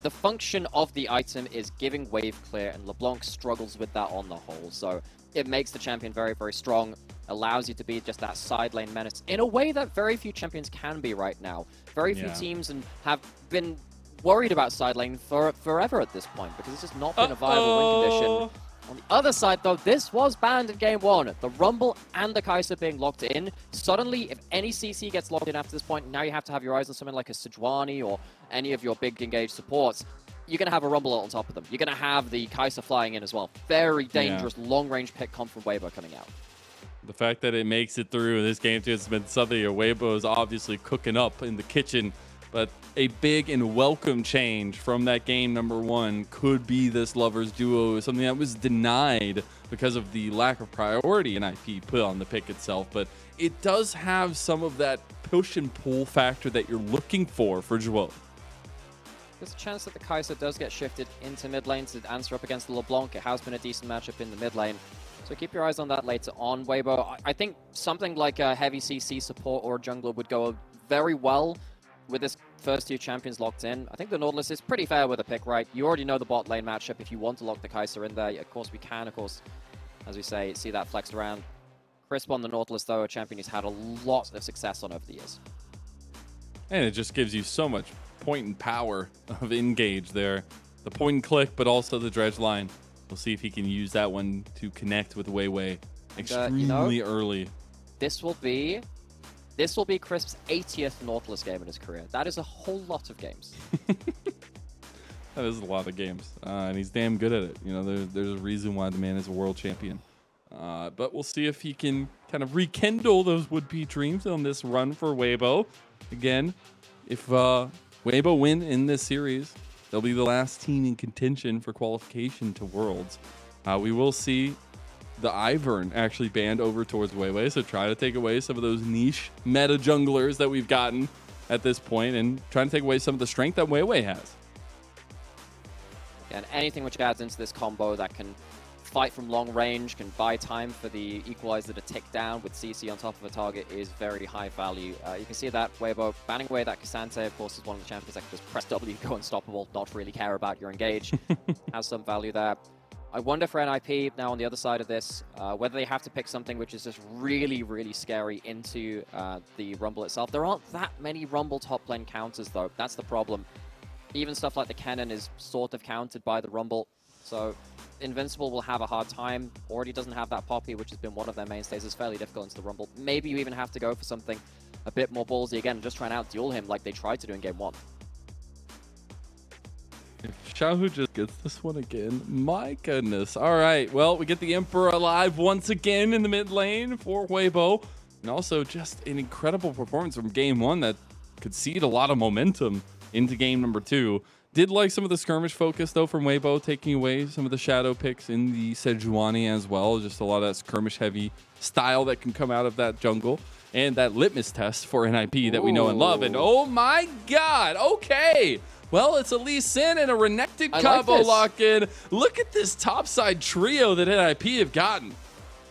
the function of the item is giving wave clear, and LeBlanc struggles with that on the whole. So it makes the champion very, very strong, allows you to be just that side lane menace in a way that very few champions can be right now. Very few teams have been worried about side lane for forever at this point, because it's just not been a viable win condition. On the other side, though, this was banned in Game 1. The Rumble and the Kai'Sa being locked in. Suddenly, if any CC gets locked in after this point, now you have to have your eyes on something like a Sejuani or any of your big engaged supports. You're going to have a Rumble on top of them. You're going to have the Kai'Sa flying in as well. Very dangerous long-range pick comp from Weibo coming out. The fact that it makes it through this game, too, has been something Weibo is obviously cooking up in the kitchen. But a big and welcome change from that game #1 could be this Lovers Duo, something that was denied because of the lack of priority in IP put on the pick itself. But it does have some of that push and pull factor that you're looking for Zhuo. There's a chance that the Kai'Sa does get shifted into mid lane to answer up against the LeBlanc. It has been a decent matchup in the mid lane. So keep your eyes on that later on, Weibo. I think something like a heavy CC support or a jungler would go very well with this first 2 champions locked in. I think the Nautilus is pretty fair with a pick, right? You already know the bot lane matchup if you want to lock the Kai'Sa in there. Of course, we can, of course, as we say, see that flexed around. Crisp on the Nautilus, though, a champion he's had a lot of success on over the years. And it just gives you so much point and power of engage there. The point and click, but also the dredge line. We'll see if he can use that one to connect with Weiwei extremely early. This will be Crisp's 80th Nautilus game in his career. That is a whole lot of games. That is a lot of games, and he's damn good at it. You know, there's a reason why the man is a world champion. But we'll see if he can kind of rekindle those would-be dreams on this run for Weibo. Again, if Weibo win in this series, they'll be the last team in contention for qualification to Worlds. We will see the Ivern actually banned over towards Weiwei, so try to take away some of those niche meta junglers that we've gotten at this point and trying to take away some of the strength that Weiwei has. And anything which adds into this combo that can fight from long range, can buy time for the equalizer to tick down with CC on top of a target is very high value. You can see that Weibo banning away that Cassante, of course, is one of the champions that can just press W, go unstoppable, not really care about your engage. Has some value there. I wonder for NIP now on the other side of this, whether they have to pick something which is just really, really scary into the Rumble itself. There aren't that many Rumble top lane counters, though. That's the problem. Even stuff like the cannon is sort of countered by the Rumble. So Invincible will have a hard time. Already doesn't have that Poppy, which has been one of their mainstays. It's fairly difficult into the Rumble. Maybe you even have to go for something a bit more ballsy again, just try and out-duel him like they tried to do in Game 1. If Xiaohu just gets this one again, my goodness. All right, well, we get the Emperor alive once again in the mid lane for Weibo. And also just an incredible performance from Game 1 that could seed a lot of momentum into Game #2. Did like some of the skirmish focus, though, from Weibo, taking away some of the shadow picks in the Sejuani as well. Just a lot of that skirmish-heavy style that can come out of that jungle. And that litmus test for NIP that we know and love. And oh my god, okay. Well, it's a Lee Sin and a Renekton combo lock-in. Look at this topside trio that NIP have gotten.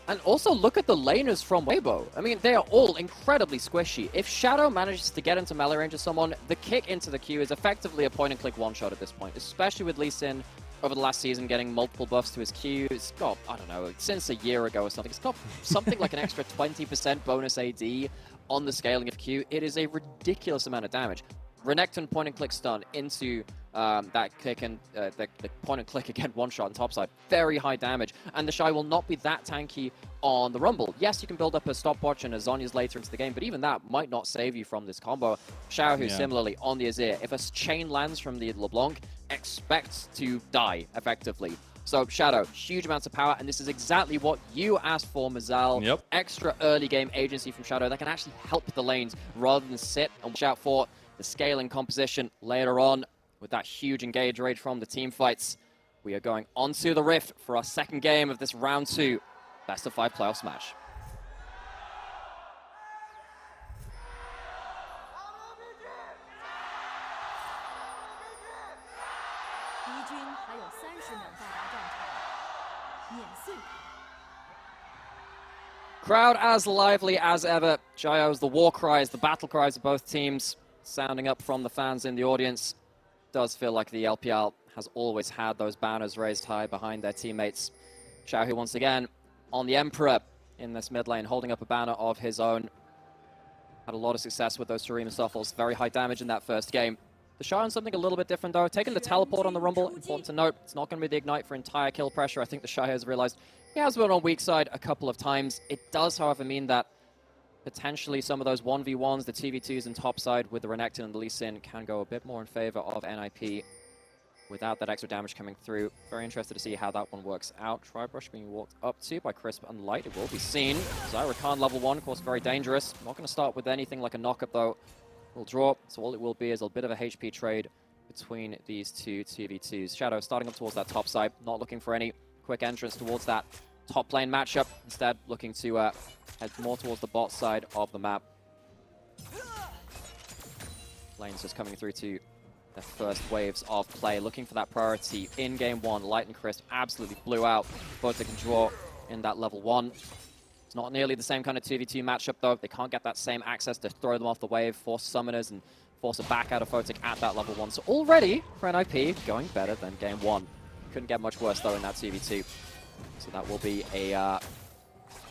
And also look at the laners from Weibo. I mean, they are all incredibly squishy. If Shadow manages to get into melee range of someone, the kick into the Q is effectively a point-and-click one-shot at this point, especially with Lee Sin over the last season getting multiple buffs to his Q. It's got, I don't know, since a year ago or something, it's got something like an extra 20% bonus AD on the scaling of Q. It is a ridiculous amount of damage. Renekton point-and-click stun into that kick and the point-and-click again, one-shot on topside. Very high damage. And TheShy will not be that tanky on the Rumble. Yes, you can build up a stopwatch and a Zhonya's later into the game, but even that might not save you from this combo. Xiaohu similarly on the Azir. If a chain lands from the LeBlanc, expect to die, effectively. So Shadow, huge amounts of power, and this is exactly what you asked for, Mazel. Yep. Extra early game agency from Shadow that can actually help the lanes rather than sit and watch out for the scaling composition later on with that huge engage rate from the team fights. We are going onto the Rift for our second game of this round 2 best-of-5 playoffs match. Crowd as lively as ever. Jayo's the war cries, the battle cries of both teams sounding up from the fans in the audience. does feel like the LPL has always had those banners raised high behind their teammates. Xiaohu once again on the Emperor in this mid lane, holding up a banner of his own. Had a lot of success with those Shurima Stoffels. Very high damage in that first game. TheShy on something a little bit different though. Taking the teleport on the Rumble, important to note. It's not going to be the Ignite for entire kill pressure. I think TheShy has realized he has been on weak side a couple of times. It does, however, mean that potentially some of those 1v1s, the 2v2s and top side with the Renekton and the Lee Sin can go a bit more in favor of NIP without that extra damage coming through. Very interested to see how that one works out. Tribrush being walked up to by Crisp and Light. It will be seen. Zyra Khan level 1, of course, very dangerous. Not going to start with anything like a knockup though. We'll draw, so all it will be is a bit of a HP trade between these two 2v2s. Shadow starting up towards that top side, not looking for any quick entrance towards that top lane matchup. Instead, looking to head more towards the bot side of the map. Lane's just coming through to the first waves of play, looking for that priority in game 1. Light and Crisp absolutely blew out Photic and Zhuo in that level 1. It's not nearly the same kind of 2v2 matchup though. They can't get that same access to throw them off the wave, force summoners, and force a back out of Photic at that level 1. So already, for NIP, going better than game 1. Couldn't get much worse though in that 2v2. So that will be a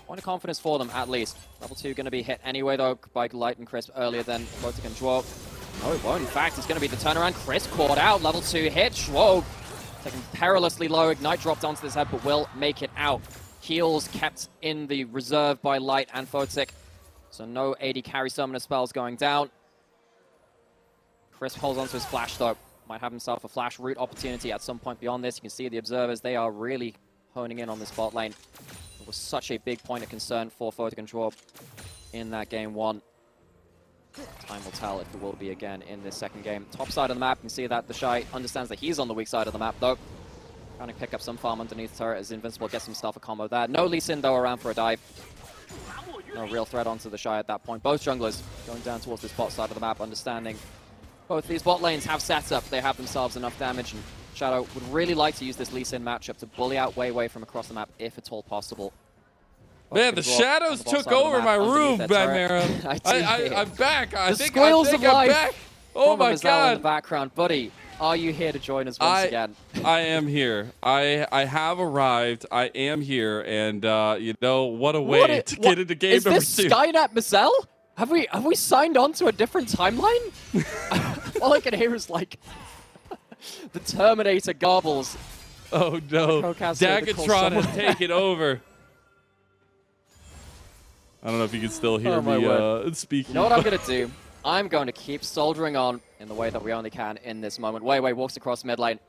point of confidence for them at least. Level 2 going to be hit anyway though by Light and Crisp earlier than Photic and Zhuo. No, it won't. In fact, it's going to be the turnaround. Crisp caught out. Level 2 hit. Zhuo taking perilously low. Ignite dropped onto his head, but will make it out. Heals kept in the reserve by Light and Photic. So no AD carry summoner spells going down. Crisp holds onto his flash though. Might have himself a flash route opportunity at some point beyond this. You can see the observers. They are really honing in on this bot lane. It was such a big point of concern for Photic and Zhuo in that game 1. Time will tell if it will be again in this second game. Top side of the map, you can see that TheShy understands that he's on the weak side of the map though. Trying to pick up some farm underneath the turret as Invincible gets himself a combo there. No Lee Sin though around for a dive. No real threat onto TheShy at that point. Both junglers going down towards this bot side of the map, understanding both these bot lanes have setup. They have themselves enough damage, and Shadow would really like to use this Lee Sin matchup to bully out weiwei from across the map if at all possible. Man, the shadows took over my room, Nymeare. I'm back. I think I'm back. Oh my God! In the background, buddy. Are you here to join us once again? I am here. I have arrived. I am here, and you know what a way to get into game number 2. Is this Skynet Mazel? Have we signed on to a different timeline? All I can hear is like the Terminator garbles. Oh no! Dagatron has taken over. I don't know if you can still hear me speaking. You know what I'm going to do? I'm going to keep soldiering on in the way that we only can in this moment. Weiwei walks across mid lane.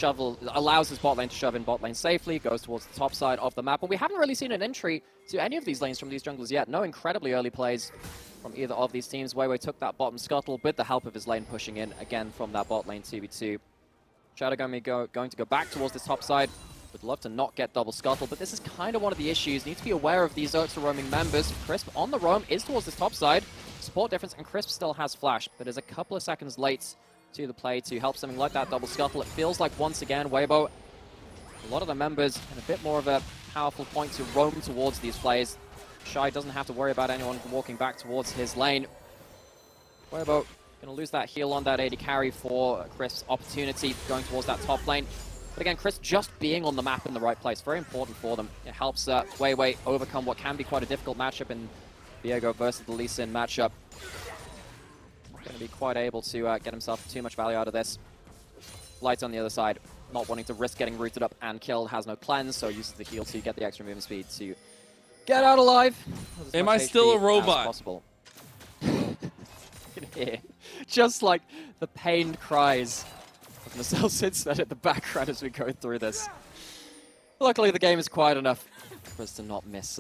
Allows his bot lane to shove in bot lane safely, goes towards the top side of the map. And we haven't really seen an entry to any of these lanes from these junglers yet. No incredibly early plays from either of these teams. Weiwei took that bottom scuttle with the help of his lane pushing in again from that bot lane 2v2. Shadow going to go back towards this top side. Would love to not get double scuttle, but this is kind of one of the issues. Need to be aware of these Ursa roaming members. Crisp on the roam is towards this top side. Support difference, and Crisp still has flash, but is a couple of seconds late to the play to help something like that double scuttle. It feels like once again, Weibo, a lot of the members in a bit more of a powerful point to roam towards these plays. Shy doesn't have to worry about anyone walking back towards his lane. Weibo going to lose that heal on that AD carry for Crisp's opportunity going towards that top lane. But again, Crisp just being on the map in the right place, very important for them. It helps weiwei overcome what can be quite a difficult matchup in Viego versus the Lee Sin matchup. Not going to be quite able to get himself too much value out of this. Light on the other side, not wanting to risk getting rooted up and killed, has no cleanse, so uses the heal to get the extra movement speed to get out alive. Am I still a robot? Possible. You can hear just like the pained cries of Mazel sits there at the background as we go through this. Luckily, the game is quiet enough for us to not miss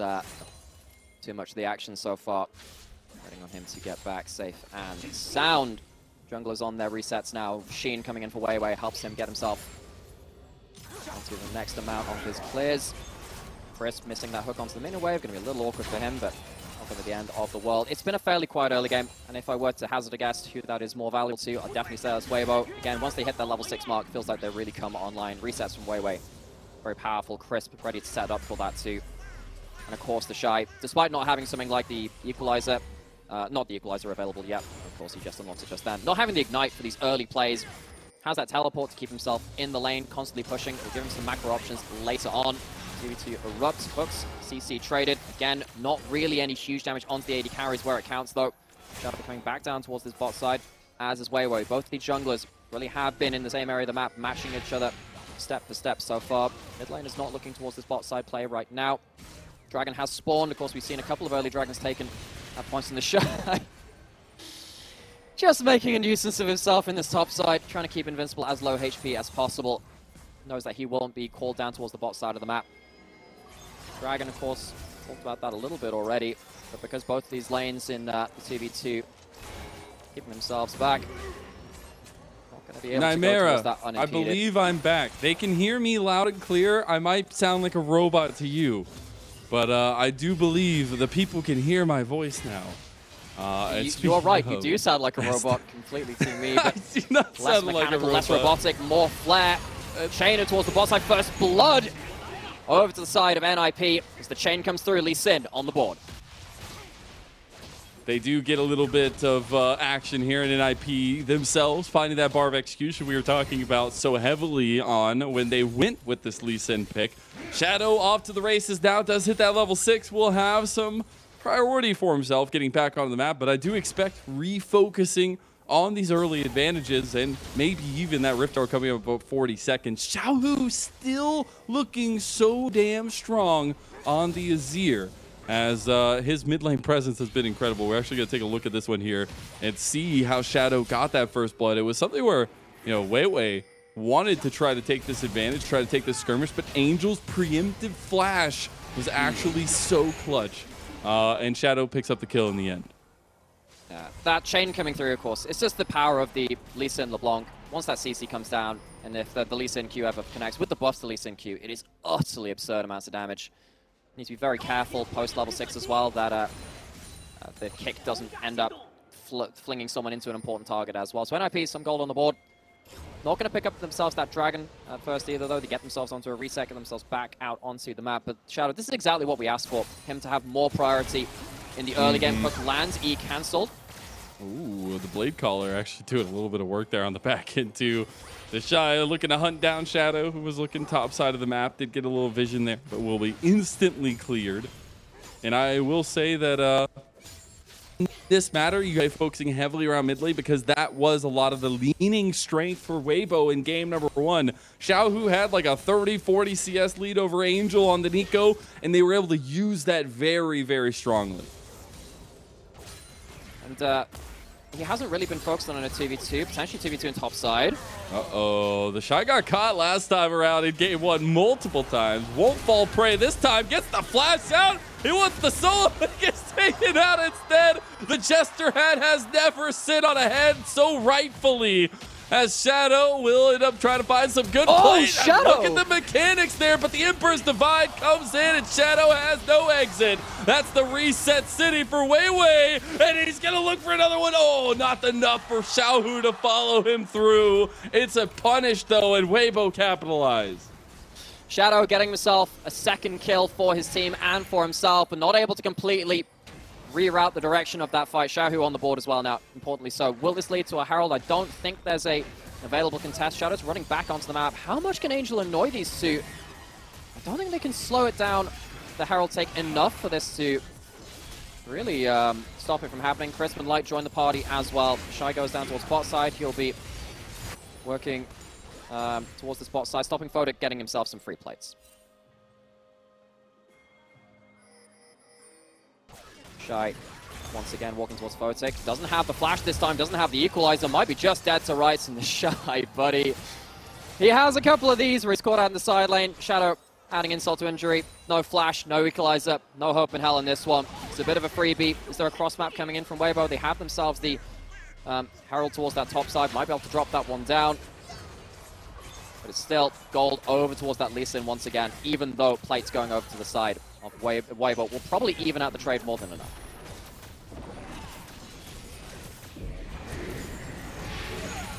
too much of the action so far. Waiting on him to get back safe and sound. Junglers on their resets now. Sheen coming in for weiwei helps him get himself onto the next amount of his clears. Crisp missing that hook onto the minion wave. Going to be a little awkward for him, but not at the end of the world. It's been a fairly quiet early game, and if I were to hazard a guess who that is more valuable to, I'd definitely say that's Weibo. Again, once they hit that level 6 mark, it feels like they really come online. Resets from weiwei. Very powerful, Crisp, ready to set up for that too. And of course, TheShy, despite not having something like the Equalizer, Not the equalizer available yet. Of course, he just unlocks it just then. Not having the ignite for these early plays. Has that teleport to keep himself in the lane, constantly pushing. Will give him some macro options later on. 2v2 erupts, hooks, CC traded. Again, not really any huge damage onto the AD carries where it counts though. Shadow coming back down towards this bot side, as is weiwei. Both of the junglers really have been in the same area of the map, matching each other step for step so far. Mid lane is not looking towards this bot side play right now. Dragon has spawned. Of course, we've seen a couple of early dragons taken at points in the show. Just making a nuisance of himself in this top side, trying to keep Invincible as low HP as possible. Knows that he won't be called down towards the bot side of the map. Dragon, of course, talked about that a little bit already, but because both of these lanes in the 2v2 keeping themselves back, not going to be able to go towards that unimpeded. I believe I'm back. They can hear me loud and clear. I might sound like a robot to you, but I do believe the people can hear my voice now. You're right, you do sound like a robot completely to me, but I do not less sound mechanical, like a robot. less robotic, more flair. Chainer towards the bot side, first blood over to the side of NIP as the chain comes through. Lee Sin on the board. They do get a little bit of action here in NIP themselves, finding that bar of execution we were talking about so heavily on when they went with this Lee Sin pick. Shadow off to the races now, does hit that level 6, will have some priority for himself getting back on the map, but I do expect refocusing on these early advantages and maybe even that Rift Dart coming up about 40 seconds. Xiaohu still looking so damn strong on the Azir as his mid lane presence has been incredible. We're actually going to take a look at this one here and see how Shadow got that first blood. It was something where, you know, weiwei wanted to try to take this advantage, try to take this skirmish, but Angel's preemptive flash was actually so clutch. And Shadow picks up the kill in the end. Yeah, that chain coming through, of course, it's just the power of the Lee Sin LeBlanc. Once that CC comes down, and if the Lee Sin Q ever connects with the buffs to Lee Sin Q, it is utterly absurd amounts of damage. Need to be very careful post level 6 as well that the kick doesn't end up flinging someone into an important target as well. So NIP, some gold on the board. Not going to pick up themselves that dragon at first either, though. They get themselves onto a reset, get themselves back out onto the map. But Shadow, this is exactly what we asked for. Him to have more priority in the early game. Hook lands, E cancelled. Ooh, the Blade Caller actually doing a little bit of work there on the back end too. TheShy looking to hunt down Shadow, who was looking top side of the map. Did get a little vision there, but will be instantly cleared. And I will say that this matter, you guys focusing heavily around mid lane because that was a lot of the leaning strength for Weibo in game number 1. Xiaohu had like a 30-40 CS lead over Angel on the Nico, and they were able to use that very, very strongly. And he hasn't really been focused on a 2v2, potentially 2v2 in top side. Uh-oh, TheShy got caught last time around in game 1 multiple times. Won't fall prey this time, gets the flash out. He wants the solo, but gets taken out instead. The Jester hat has never sit on a head so rightfully, as Shadow will end up trying to find some good plays. Shadow! Look at the mechanics there, but the Emperor's Divide comes in and Shadow has no exit. That's the reset city for weiwei, and he's gonna look for another one. Oh, not enough for Xiaohu to follow him through. It's a punish though, and Weibo capitalize. Shadow getting himself a second kill for his team and for himself, but not able to completely reroute the direction of that fight. Xiaohu on the board as well now, importantly so. Will this lead to a Herald? I don't think there's a available contest. Shadow's running back onto the map. How much can Angel annoy these two? I don't think they can slow it down. The Herald take enough for this to really stop it from happening. Crisp and Light join the party as well. Shy goes down towards bot side. He'll be working towards this bot side, stopping Photic, getting himself some free plates. Shy once again walking towards Photic. Doesn't have the flash this time, doesn't have the equalizer, might be just dead to rights in the Shy, buddy. He has a couple of these where he's caught out in the side lane. Shadow adding insult to injury. No flash, no equalizer, no hope in hell in this one. It's a bit of a freebie. Is there a cross map coming in from Weibo? They have themselves the Herald towards that top side. Might be able to drop that one down. But it's still gold over towards that Lee Sin once again, even though plate's going over to the side of Weibo will probably even out the trade more than enough.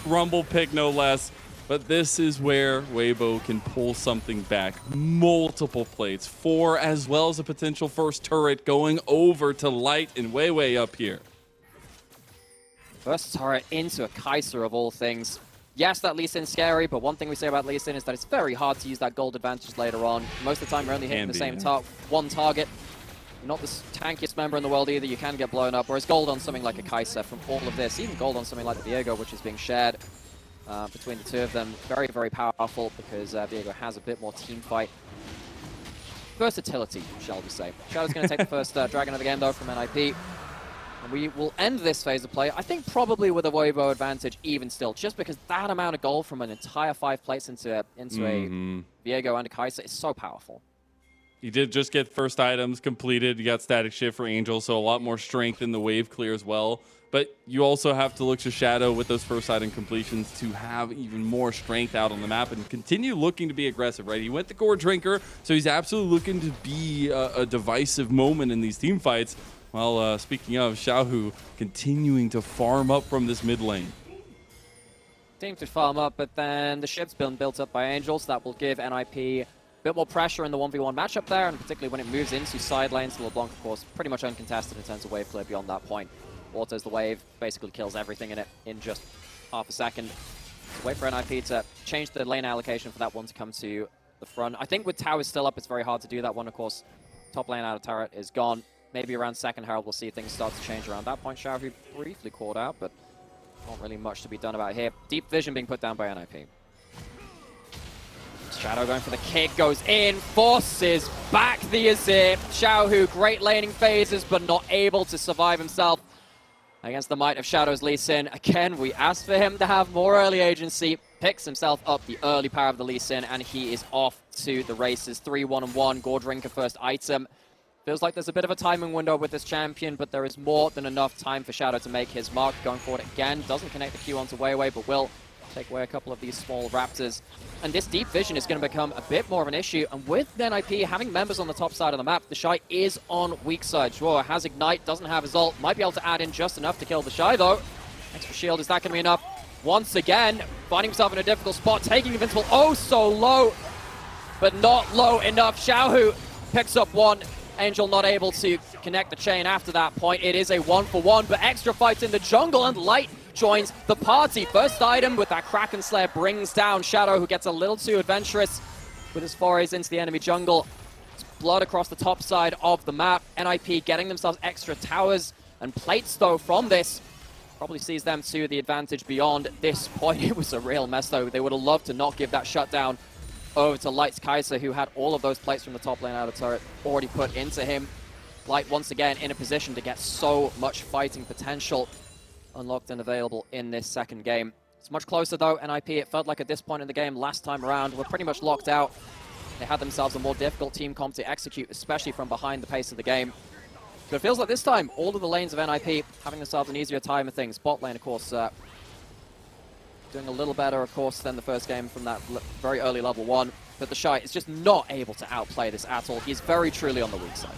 Rumble pick no less, but this is where Weibo can pull something back. Multiple plates, 4 as well as a potential first turret going over to Light and weiwei up here. First turret into a Kai'Sa of all things. Yes, that Lee Sin's scary, but one thing we say about Lee Sin is that it's very hard to use that gold advantage later on. Most of the time you're only hitting the same one target. You're not the tankiest member in the world either, you can get blown up, whereas gold on something like a Kai'Sa from all of this, even gold on something like the Viego, which is being shared between the two of them, very, very powerful because Viego has a bit more team fight versatility, shall we say. Shadow's going to take the first Dragon of the game though from NIP. And we will end this phase of play, I think probably with a Weibo advantage even still, just because that amount of gold from an entire 5 plates into a Viego and a Kai'Sa is so powerful. You did just get first items completed. You got static shift for Angel, so a lot more strength in the wave clear as well. But you also have to look to Shadow with those first item completions to have even more strength out on the map and continue looking to be aggressive, right? He went the Gore Drinker, so he's absolutely looking to be a divisive moment in these team fights. Well, speaking of, Xiaohu continuing to farm up from this mid lane. Team to farm up, but then the ship's been built up by Angels. That will give NIP a bit more pressure in the 1v1 matchup there, and particularly when it moves into side lanes. LeBlanc, of course, pretty much uncontested in terms of wave clear beyond that point. Autos the wave, basically kills everything in it in just half a second. So wait for NIP to change the lane allocation for that one to come to the front. I think with towers still up, it's very hard to do that one. Of course, top lane out of turret is gone. Maybe around second Herald, we'll see things start to change around that point. Xiaohu briefly caught out, but not really much to be done about here. Deep vision being put down by NIP. Shadow going for the kick, goes in, forces back the Azir. Xiaohu, great laning phases, but not able to survive himself against the might of Shadow's Lee Sin. Again, we asked for him to have more early agency, picks himself up the early power of the Lee Sin, and he is off to the races. 3-1-1, Gore Drinker first item. Feels like there's a bit of a timing window with this champion, but there is more than enough time for Shadow to make his mark. Going forward again, doesn't connect the Q onto weiwei, but will take away a couple of these small raptors. And this deep vision is going to become a bit more of an issue. And with NIP having members on the top side of the map, TheShy is on weak side. Zhuo has Ignite, doesn't have his ult. Might be able to add in just enough to kill TheShy though. Extra shield, is that going to be enough? Once again, finding himself in a difficult spot, taking Invincible oh so low, but not low enough. Xiaohu picks up one. Angel not able to connect the chain after that point. It is a 1-for-1, but extra fights in the jungle, and Light joins the party. First item with that Kraken Slayer brings down Shadow, who gets a little too adventurous with his forays into the enemy jungle. It's blood across the top side of the map. NIP getting themselves extra towers and plates, though, from this. Probably sees them to the advantage beyond this point. It was a real mess, though. They would have loved to not give that shutdown over to Light's Kai'Sa, who had all of those plates from the top lane out of turret already put into him. Light once again in a position to get so much fighting potential unlocked and available in this second game. It's much closer though, NIP, it felt like at this point in the game last time around, we're pretty much locked out. They had themselves a more difficult team comp to execute, especially from behind the pace of the game. But it feels like this time, all of the lanes of NIP having themselves an easier time of things. Bot lane, of course, doing a little better, of course, than the first game from that very early level 1. But TheShy is just not able to outplay this at all. He's very truly on the weak side.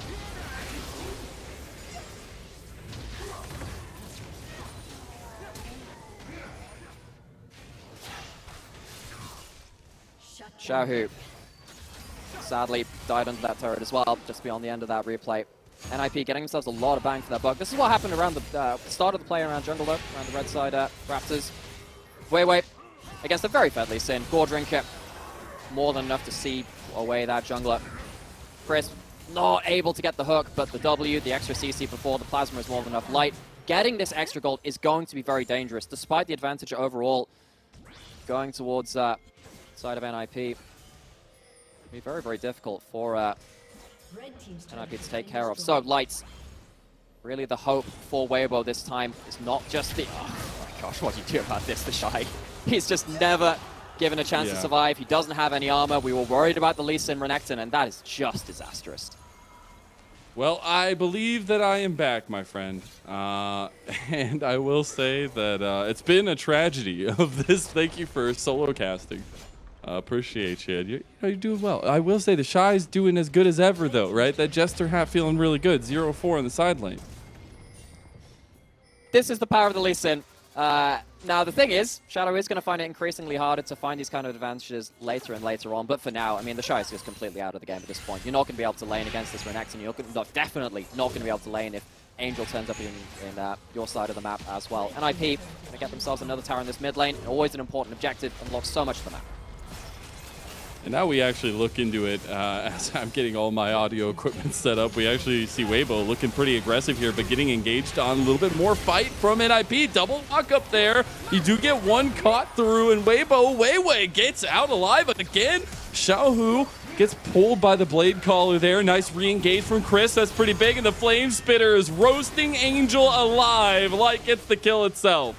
Xiaohu sadly died under that turret as well, just beyond the end of that replay. NIP getting themselves a lot of bang for their buck. This is what happened around the start of the play around jungle, though, around the red side Raptors. Weiwei against a very fed Lee Sin. Gore Drinker, more than enough to see away that jungler. Chris, not able to get the hook, but the W, the extra CC before the plasma is more than enough. Light, getting this extra gold is going to be very dangerous, despite the advantage overall. Going towards side of NIP. It'll be very, very difficult for NIP to take care of. So, Lights, really the hope for Weibo this time is not just the... Oh my gosh, what do you do about this, TheShy? He's just never given a chance to survive. He doesn't have any armor. We were worried about the Lee Sin Renekton, and that is just disastrous. Well, I believe that I am back, my friend. And I will say that it's been a tragedy of this. Thank you for solo casting. Appreciate you. You're doing well. I will say TheShy's doing as good as ever, though, right? That Jester hat feeling really good. 0-4 in the side lane. This is the power of the Lee Sin. Now, the thing is, Shadow is going to find it increasingly harder to find these kind of advantages later and later on. But for now, I mean, TheShy is just completely out of the game at this point. You're not going to be able to lane against this Renekton. You're definitely not going to be able to lane if Angel turns up in your side of the map as well. NIP going to get themselves another tower in this mid lane. Always an important objective. Unlocks so much of the map. And now we actually look into it as I'm getting all my audio equipment set up. We actually see Weibo looking pretty aggressive here, but getting engaged on a little bit more fight from NIP. Double lock up there. You do get one caught through, and weiwei gets out alive again. Xiaohu gets pulled by the blade caller there. Nice re-engage from Chris. That's pretty big, and the flame spitter is roasting Angel alive like it's the kill itself.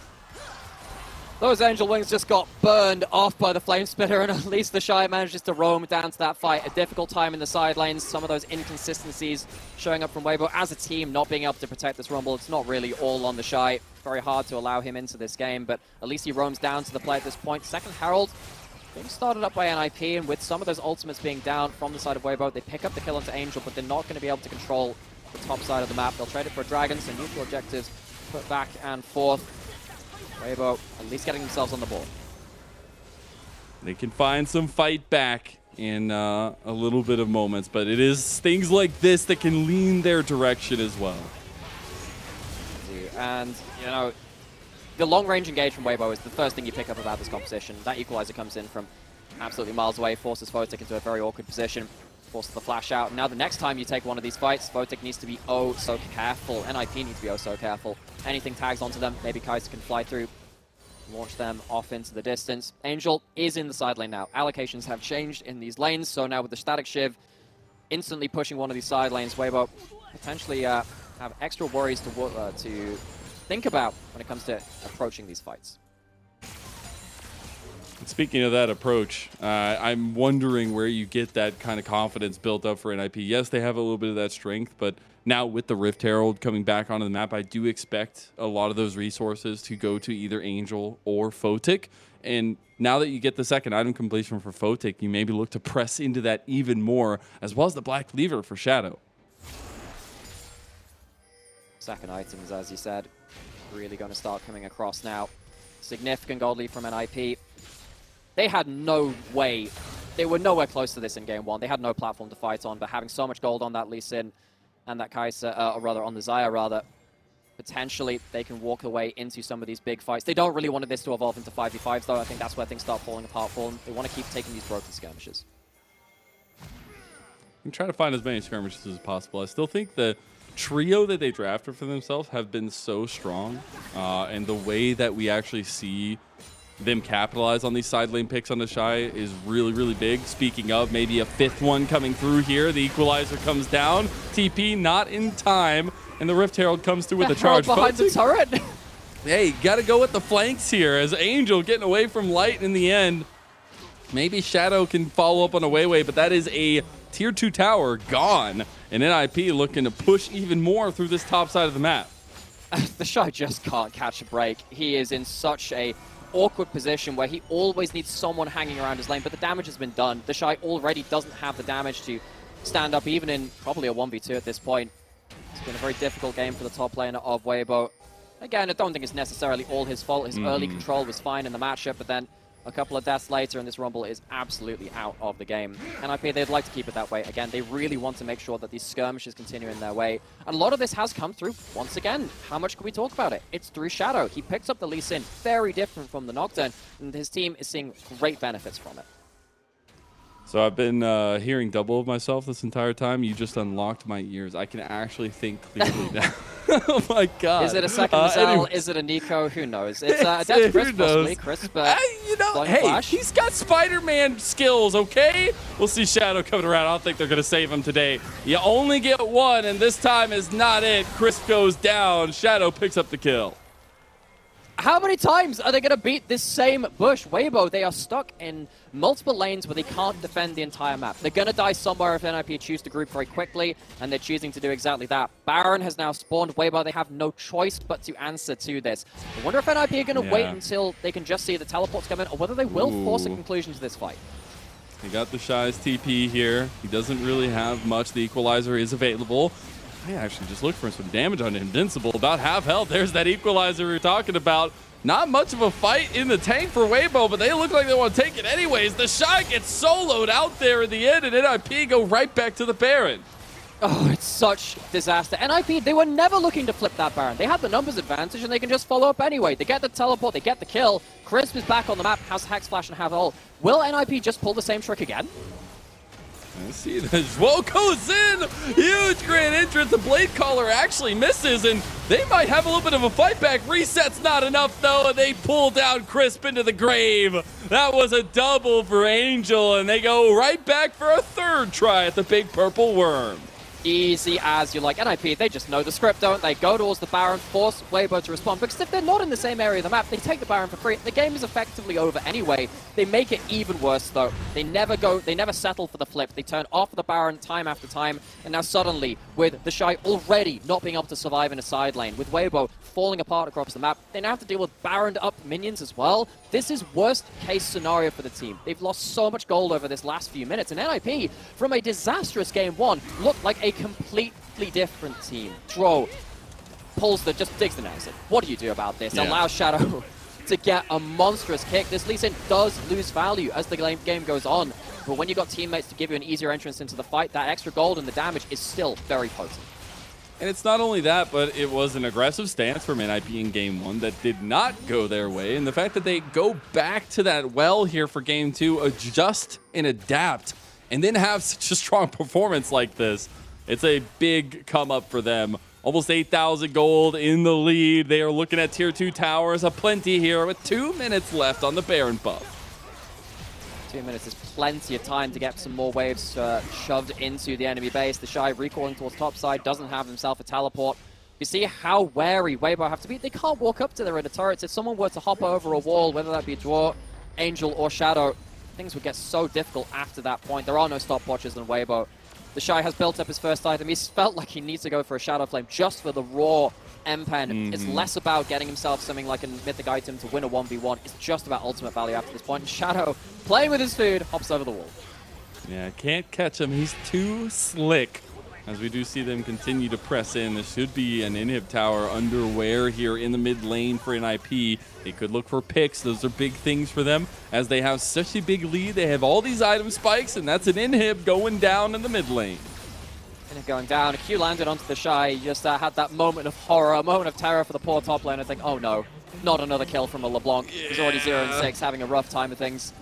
Those Angel Wings just got burned off by the Flame Spitter, and at least TheShy manages to roam down to that fight. A difficult time in the side lanes. Some of those inconsistencies showing up from Weibo as a team, not being able to protect this Rumble. It's not really all on TheShy. Very hard to allow him into this game, but at least he roams down to the play at this point. Second Herald being started up by NIP, and with some of those ultimates being down from the side of Weibo, they pick up the kill onto Angel, but they're not going to be able to control the top side of the map. They'll trade it for a dragon, so neutral objectives put back and forth. Weibo at least getting themselves on the board. They can find some fight back in a little bit of moments, but it is things like this that can lean their direction as well. And, you know, the long-range engage from Weibo is the first thing you pick up about this composition. That equalizer comes in from absolutely miles away, forces Photic into a very awkward position, forces the flash out. Now the next time you take one of these fights, Photic needs to be oh so careful. NIP needs to be oh so careful. Anything tags onto them, maybe Kaiser can fly through, launch them off into the distance. Angel is in the side lane now. Allocations have changed in these lanes, so now with the static shiv instantly pushing one of these side lanes, Weibo potentially have extra worries to think about when it comes to approaching these fights. Speaking of that approach, I'm wondering where you get that kind of confidence built up for NIP. Yes, they have a little bit of that strength, but now with the Rift Herald coming back onto the map, I do expect a lot of those resources to go to either Angel or Photic. And now that you get the second item completion for Photic, you maybe look to press into that even more, as well as the Black Lever for Shadow. Second items, as you said, really going to start coming across now. Significant gold lead from NIP. They had no way, they were nowhere close to this in game one. They had no platform to fight on, but having so much gold on that Lee Sin and that Kaiser, or rather on the Xayah rather, potentially they can walk away into some of these big fights. They don't really want this to evolve into 5v5s though. I think that's where things start falling apart for them. They want to keep taking these broken skirmishes. And try to find as many skirmishes as possible. I still think the trio that they drafted for themselves have been so strong, and the way that we actually see them capitalize on these side lane picks on TheShy is really, really big. Speaking of, maybe a fifth one coming through here. The equalizer comes down. TP not in time, and the Rift Herald comes through with the charge. Behind the turret. Hey, got to go with the flanks here as Angel getting away from Light in the end. Maybe Shadow can follow up on a weiwei, but that is a tier 2 tower gone. And NIP looking to push even more through this top side of the map. TheShy just can't catch a break. He is in such a awkward position where he always needs someone hanging around his lane, but the damage has been done. TheShy already doesn't have the damage to stand up even in probably a 1v2 at this point. It's been a very difficult game for the top laner of Weibo. Again, I don't think it's necessarily all his fault. His early control was fine in the matchup, but then a couple of deaths later and this Rumble is absolutely out of the game. NIP, they'd like to keep it that way. Again, they really want to make sure that these skirmishes continue in their way. And a lot of this has come through, once again, how much can we talk about it? It's through Shadow. He picks up the Lee Sin, very different from the Nocturne, and his team is seeing great benefits from it. So I've been hearing double of myself this entire time. You just unlocked my ears. I can actually think clearly now. Oh my god. Is it a second Mazel? Anyway. Is it a Nico? Who knows? It's that's Chris, possibly. Chris, but you know, hey, Flash. He's got Spider-Man skills, okay? We'll see Shadow coming around. I don't think they're going to save him today. You only get one, and this time is not it. Chris goes down. Shadow picks up the kill. How many times are they going to beat this same bush? Weibo, they are stuck in multiple lanes where they can't defend the entire map. They're going to die somewhere if NIP choose to group very quickly, and they're choosing to do exactly that. Baron has now spawned. Weibo, they have no choice but to answer to this. I wonder if NIP are going to wait until they can just see the teleports come in, or whether they will force a conclusion to this fight. They got TheShy's TP here. He doesn't really have much. The equalizer is available. I actually just looked for some damage on Invincible. About half health. There's that equalizer we were talking about. Not much of a fight in the tank for Weibo, but they look like they want to take it anyways. TheShy gets soloed out there in the end, and NIP go right back to the Baron. Oh, it's such disaster. NIP, they were never looking to flip that Baron. They had the numbers advantage, and they can just follow up anyway. They get the teleport, they get the kill. Crisp is back on the map, has Hex Flash and have ult. Will NIP just pull the same trick again? I see that Zhuo goes in. Huge grand entrance. The Blade Caller actually misses, and they might have a little bit of a fight back. Reset's not enough, though, and they pull down Crisp into the grave. That was a double for Angel, and they go right back for a third try at the big purple worm. Easy as you like. NIP, they just know the script, don't they? Go towards the Baron, force Weibo to respond, because if they're not in the same area of the map, they take the Baron for free. The game is effectively over anyway. They make it even worse, though. They never settle for the flip. They turn off the Baron time after time, and now suddenly, with TheShy already not being able to survive in a side lane, with Weibo falling apart across the map, they now have to deal with Baroned up minions as well. This is worst case scenario for the team. They've lost so much gold over this last few minutes, and NIP, from a disastrous game one, looked like a completely different team. Zhuo just digs the nose in. What do you do about this? Yeah. Allow Shadow to get a monstrous kick. This Lee Sin does lose value as the game goes on, but when you've got teammates to give you an easier entrance into the fight, that extra gold and the damage is still very potent. And it's not only that, but it was an aggressive stance from NIP in game one that did not go their way. And the fact that they go back to that well here for game two, adjust and adapt, and then have such a strong performance like this, it's a big come up for them. Almost 8,000 gold in the lead. They are looking at tier 2 towers, aplenty here with 2 minutes left on the Baron buff. 2 minutes is plenty of time to get some more waves shoved into the enemy base. TheShy recalling towards topside, doesn't have himself a teleport. You see how wary Weibo have to be. They can't walk up to their inner turrets. If someone were to hop over a wall, whether that be Zhuo, Angel, or Shadow, things would get so difficult after that point. There are no stopwatches on Weibo. TheShy has built up his first item. He's felt like he needs to go for a Shadow Flame just for the raw M-Pen. It's less about getting himself something like a mythic item to win a 1v1. It's just about ultimate value after this point. And Shadow, playing with his food, hops over the wall. Yeah, can't catch him. He's too slick. As we do see them continue to press in, there should be an inhib tower underway here in the mid lane for NIP. They could look for picks. Those are big things for them as they have such a big lead. They have all these item spikes, and that's an inhib going down in the mid lane. And going down, a Q landed onto TheShy. He just had that moment of horror, a moment of terror for the poor top lane. I think, oh no, not another kill from a LeBlanc. He's already 0-6, having a rough time of things.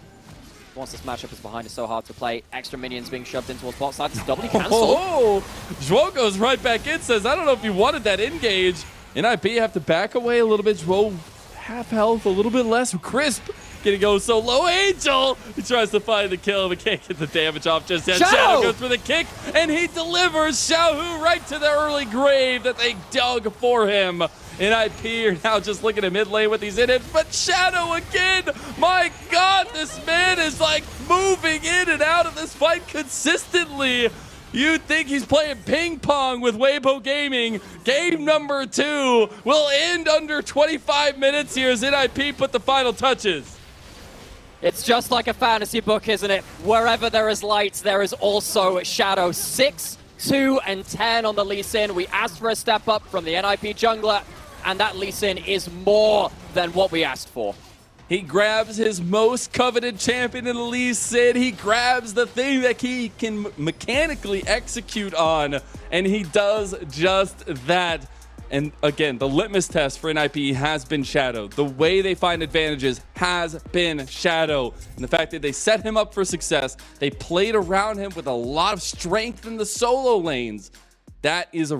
Once this matchup is behind, it's so hard to play. Extra minions being shoved in towards bot side. It's doubly cancelled. Oh, Zhuo goes right back in, says, I don't know if you wanted that engage. NIP have to back away a little bit. Zhuo half health, a little bit less. Crisp gonna go so low. Angel, he tries to find the kill, but can't get the damage off just yet. Shadow goes for the kick, and he delivers Xiaohu right to the early grave that they dug for him. NIP are now just looking at mid lane with these in it, but Shadow again! My God, this man is like moving in and out of this fight consistently. You'd think he's playing ping pong with Weibo Gaming. Game number 2 will end under 25 minutes here as NIP put the final touches. It's just like a fantasy book, isn't it? Wherever there is light, there is also shadow. 6, 2, and 10 on the Lee Sin. We asked for a step up from the NIP jungler, and that Lee Sin is more than what we asked for. He grabs his most coveted champion in the Lee Sin. He grabs the thing that he can mechanically execute on, and he does just that. And again, the litmus test for NIP has been Shadow. The way they find advantages has been Shadow. And the fact that they set him up for success, they played around him with a lot of strength in the solo lanes. That is a